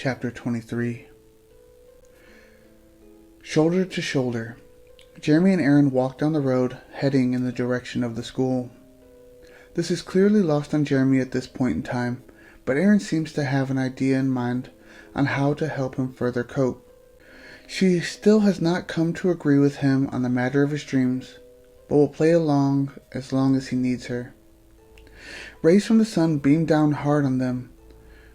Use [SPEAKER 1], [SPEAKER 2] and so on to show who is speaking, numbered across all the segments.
[SPEAKER 1] Chapter 23. Shoulder to shoulder, Jeremy and Aaron walk down the road, heading in the direction of the school. This is clearly lost on Jeremy at this point in time, but Aaron seems to have an idea in mind on how to help him further cope. She still has not come to agree with him on the matter of his dreams, but will play along as long as he needs her. Rays from the sun beam down hard on them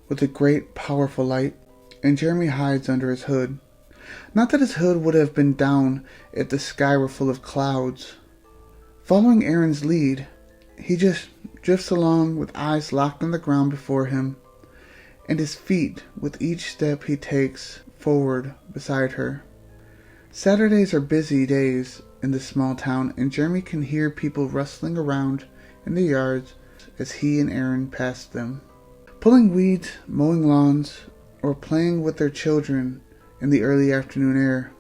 [SPEAKER 1] with a great, powerful light, and Jeremy hides under his hood. Not that his hood would have been down if the sky were full of clouds. Following Aaron's lead, he just drifts along with eyes locked on the ground before him, and his feet with each step he takes forward beside her. Saturdays are busy days in this small town, and Jeremy can hear people rustling around in the yards as he and Aaron pass them, pulling weeds, mowing lawns, or playing with their children in the early afternoon air.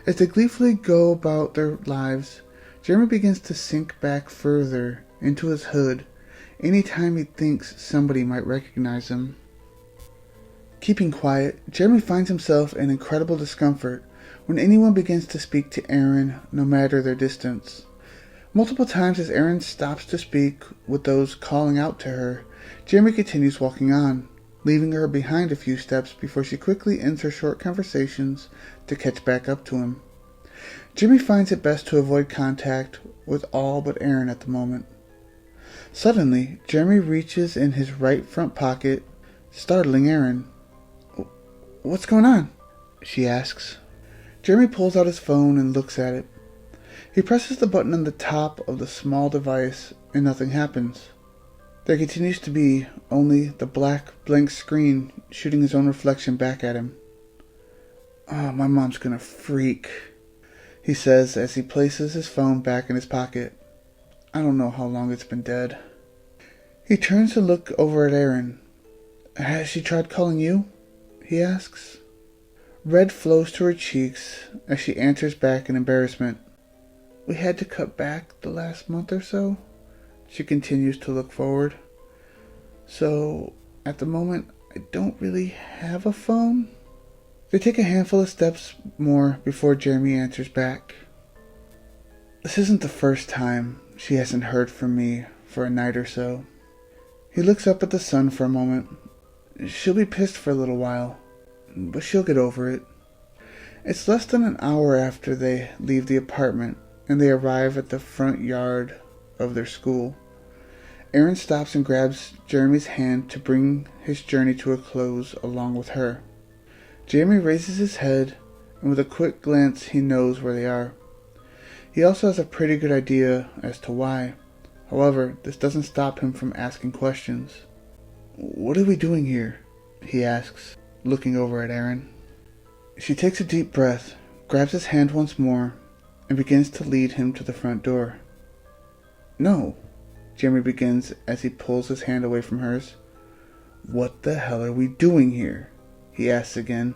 [SPEAKER 1] As they gleefully go about their lives, Jeremy begins to sink back further into his hood any time he thinks somebody might recognize him. Keeping quiet, Jeremy finds himself in incredible discomfort when anyone begins to speak to Aaron, no matter their distance. Multiple times as Aaron stops to speak with those calling out to her, Jeremy continues walking on, leaving her behind a few steps before she quickly ends her short conversations to catch back up to him. Jeremy finds it best to avoid contact with all but Aaron at the moment. Suddenly, Jeremy reaches in his right front pocket, startling Aaron. "What's going on?" she asks. Jeremy pulls out his phone and looks at it. He presses the button on the top of the small device and nothing happens. There continues to be only the black blank screen shooting his own reflection back at him. "Oh, my mom's gonna freak," he says as he places his phone back in his pocket. "I don't know how long it's been dead." He turns to look over at Aaron. "Has she tried calling you?" he asks. Red flows to her cheeks as she answers back in embarrassment. "We had to cut back the last month or so." She continues to look forward. "So, at the moment, I don't really have a phone." They take a handful of steps more before Jeremy answers back. "This isn't the first time she hasn't heard from me for a night or so." He looks up at the sun for a moment. "She'll be pissed for a little while, but she'll get over it." It's less than an hour after they leave the apartment, and they arrive at the front yard of their school. Aaron stops and grabs Jeremy's hand to bring his journey to a close along with her. Jeremy raises his head, and with a quick glance he knows where they are. He also has a pretty good idea as to why. However, this doesn't stop him from asking questions. "What are we doing here?" he asks, looking over at Aaron. She takes a deep breath, grabs his hand once more, and begins to lead him to the front door. "No," Jeremy begins as he pulls his hand away from hers. "What the hell are we doing here?" he asks again,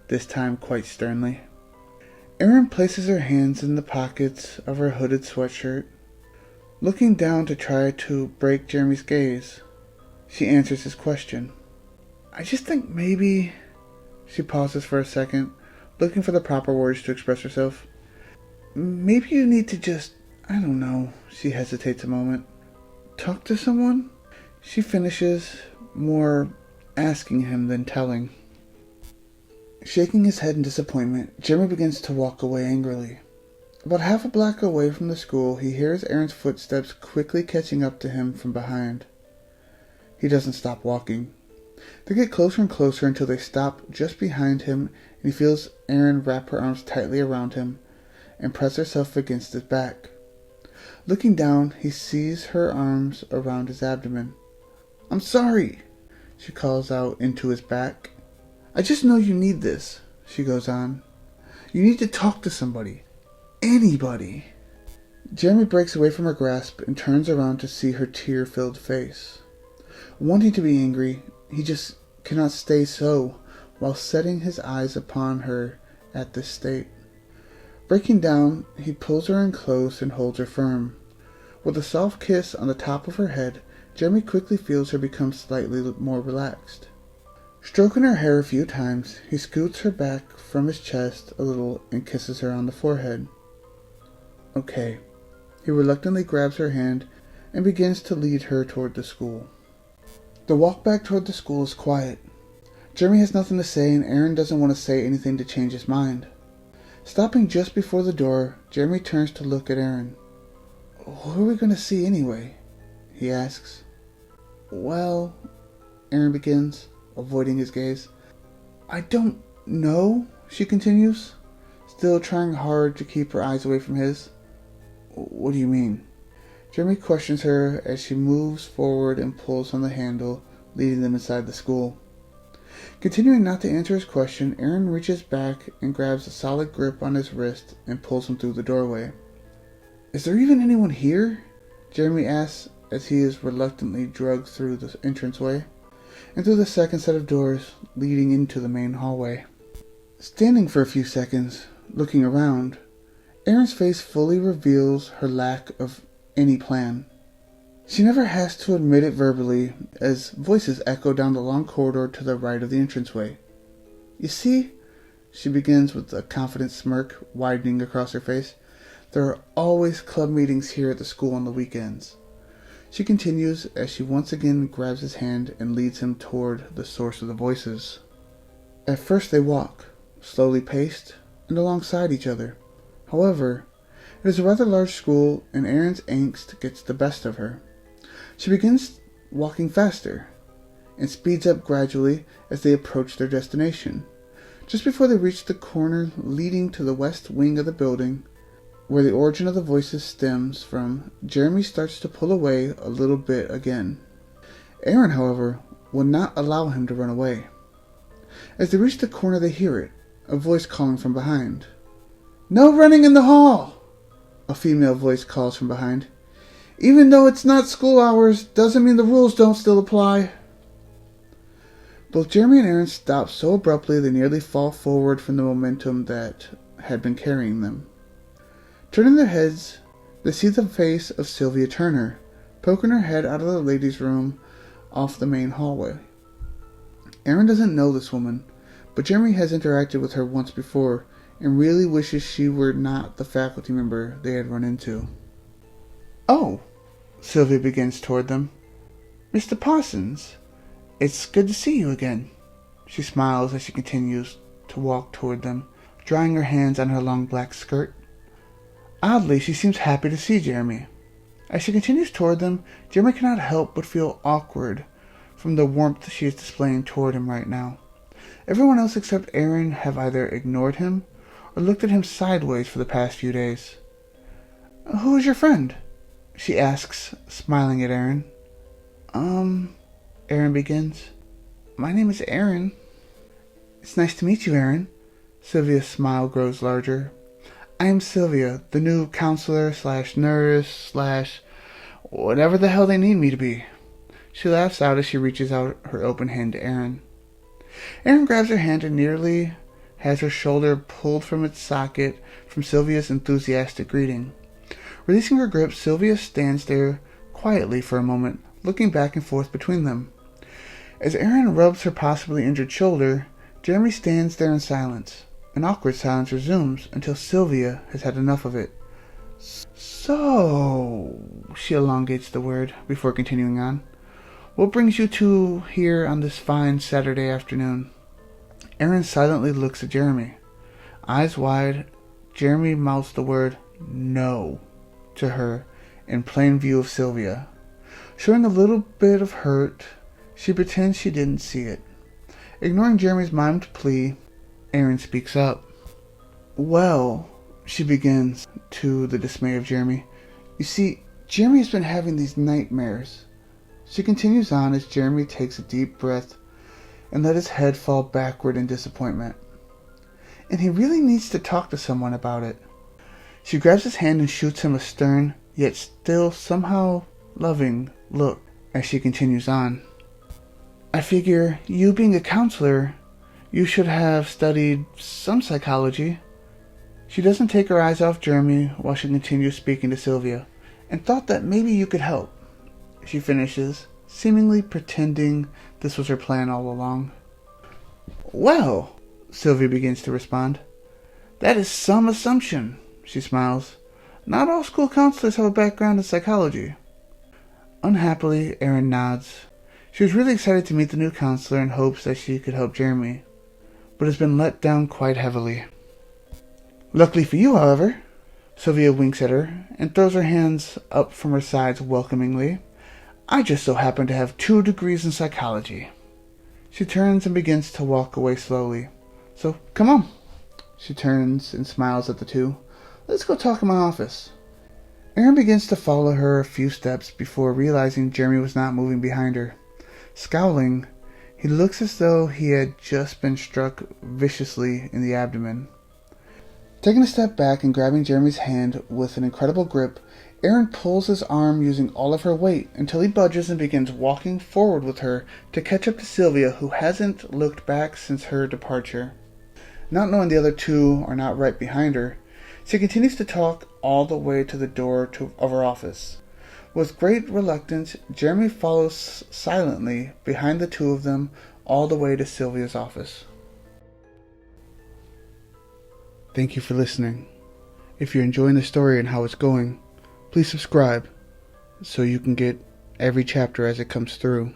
[SPEAKER 1] this time quite sternly. Aaron places her hands in the pockets of her hooded sweatshirt, looking down to try to break Jeremy's gaze. She answers his question. "I just think maybe..." She pauses for a second, looking for the proper words to express herself. "Maybe you need to just, I don't know," she hesitates a moment. "Talk to someone?" She finishes, more asking him than telling. Shaking his head in disappointment, Jeremy begins to walk away angrily. About half a block away from the school, he hears Aaron's footsteps quickly catching up to him from behind. He doesn't stop walking. They get closer and closer until they stop just behind him, and he feels Aaron wrap her arms tightly around him and press herself against his back. Looking down, he sees her arms around his abdomen. "I'm sorry," she calls out into his back. "I just know you need this," she goes on. "You need to talk to somebody. Anybody." Jeremy breaks away from her grasp and turns around to see her tear-filled face. Wanting to be angry, he just cannot stay so while setting his eyes upon her at this state. Breaking down, he pulls her in close and holds her firm. With a soft kiss on the top of her head, Jeremy quickly feels her become slightly more relaxed. Stroking her hair a few times, he scoots her back from his chest a little and kisses her on the forehead. Okay. He reluctantly grabs her hand and begins to lead her toward the school. The walk back toward the school is quiet. Jeremy has nothing to say, and Aaron doesn't want to say anything to change his mind. Stopping just before the door, Jeremy turns to look at Aaron. "Who are we going to see anyway?" he asks. "Well," Aaron begins, avoiding his gaze. "I don't know," she continues, still trying hard to keep her eyes away from his. "What do you mean?" Jeremy questions her as she moves forward and pulls on the handle, leading them inside the school. Continuing not to answer his question, Aaron reaches back and grabs a solid grip on his wrist and pulls him through the doorway. "Is there even anyone here?" Jeremy asks as he is reluctantly dragged through the entranceway and through the second set of doors leading into the main hallway. Standing for a few seconds, looking around, Erin's face fully reveals her lack of any plan. She never has to admit it verbally, as voices echo down the long corridor to the right of the entranceway. "You see," she begins with a confident smirk widening across her face, "there are always club meetings here at the school on the weekends." She continues as she once again grabs his hand and leads him toward the source of the voices. At first they walk, slowly paced, and alongside each other. However, it is a rather large school, and Erin's angst gets the best of her. She begins walking faster, and speeds up gradually as they approach their destination. Just before they reach the corner leading to the west wing of the building, where the origin of the voices stems from, Jeremy starts to pull away a little bit again. Erin, however, will not allow him to run away. As they reach the corner, they hear it, a voice calling from behind. "No running in the hall!" A female voice calls from behind. "Even though it's not school hours, doesn't mean the rules don't still apply." Both Jeremy and Aaron stop so abruptly they nearly fall forward from the momentum that had been carrying them. Turning their heads, they see the face of Sylvia Turner, poking her head out of the ladies' room off the main hallway. Aaron doesn't know this woman, but Jeremy has interacted with her once before and really wishes she were not the faculty member they had run into. "Oh," Sylvia begins toward them. "Mr. Parsons, it's good to see you again." She smiles as she continues to walk toward them, drying her hands on her long black skirt. Oddly, she seems happy to see Jeremy. As she continues toward them, Jeremy cannot help but feel awkward from the warmth she is displaying toward him right now. Everyone else except Aaron have either ignored him or looked at him sideways for the past few days. "Who is your friend?" she asks, smiling at Aaron. Aaron begins. "My name is Aaron." "It's nice to meet you, Aaron." Sylvia's smile grows larger. "I am Sylvia, the new counselor / nurse / whatever the hell they need me to be." She laughs out as she reaches out her open hand to Aaron. Aaron grabs her hand and nearly has her shoulder pulled from its socket from Sylvia's enthusiastic greeting. Releasing her grip, Sylvia stands there quietly for a moment, looking back and forth between them. As Aaron rubs her possibly injured shoulder, Jeremy stands there in silence. An awkward silence resumes until Sylvia has had enough of it. "So," she elongates the word before continuing on, "what brings you two here on this fine Saturday afternoon?" Aaron silently looks at Jeremy. Eyes wide, Jeremy mouths the word "no" to her in plain view of Sylvia. Showing a little bit of hurt, she pretends she didn't see it. Ignoring Jeremy's mimed plea, Aaron speaks up. "Well," she begins, to the dismay of Jeremy. "You see, Jeremy has been having these nightmares." She continues on as Jeremy takes a deep breath and let his head fall backward in disappointment. "And he really needs to talk to someone about it." She grabs his hand and shoots him a stern, yet still somehow loving look as she continues on. "I figure, you being a counselor, you should have studied some psychology." She doesn't take her eyes off Jeremy while she continues speaking to Sylvia, "and thought that maybe you could help," she finishes, seemingly pretending this was her plan all along. Well, Sylvia begins to respond. That is some assumption, she smiles. Not all school counselors have a background in psychology. Unhappily, Erin nods. She was really excited to meet the new counselor in hopes that she could help Jeremy, but has been let down quite heavily. Luckily for you, however, Sylvia winks at her and throws her hands up from her sides welcomingly. I just so happen to have 2 degrees in psychology. She turns and begins to walk away slowly. So, come on. She turns and smiles at the two. Let's go talk in my office. Erin begins to follow her a few steps before realizing Jeremy was not moving behind her. Scowling, he looks as though he had just been struck viciously in the abdomen. Taking a step back and grabbing Jeremy's hand with an incredible grip, Erin pulls his arm using all of her weight until he budges and begins walking forward with her to catch up to Sylvia, who hasn't looked back since her departure. Not knowing the other two are not right behind her, she continues to talk all the way to the door of her office. With great reluctance, Jeremy follows silently behind the two of them all the way to Sylvia's office. Thank you for listening. If you're enjoying the story and how it's going, please subscribe so you can get every chapter as it comes through.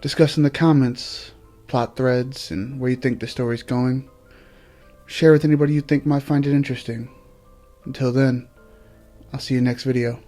[SPEAKER 1] Discuss in the comments, plot threads, and where you think the story's going. Share with anybody you think might find it interesting. Until then, I'll see you next video.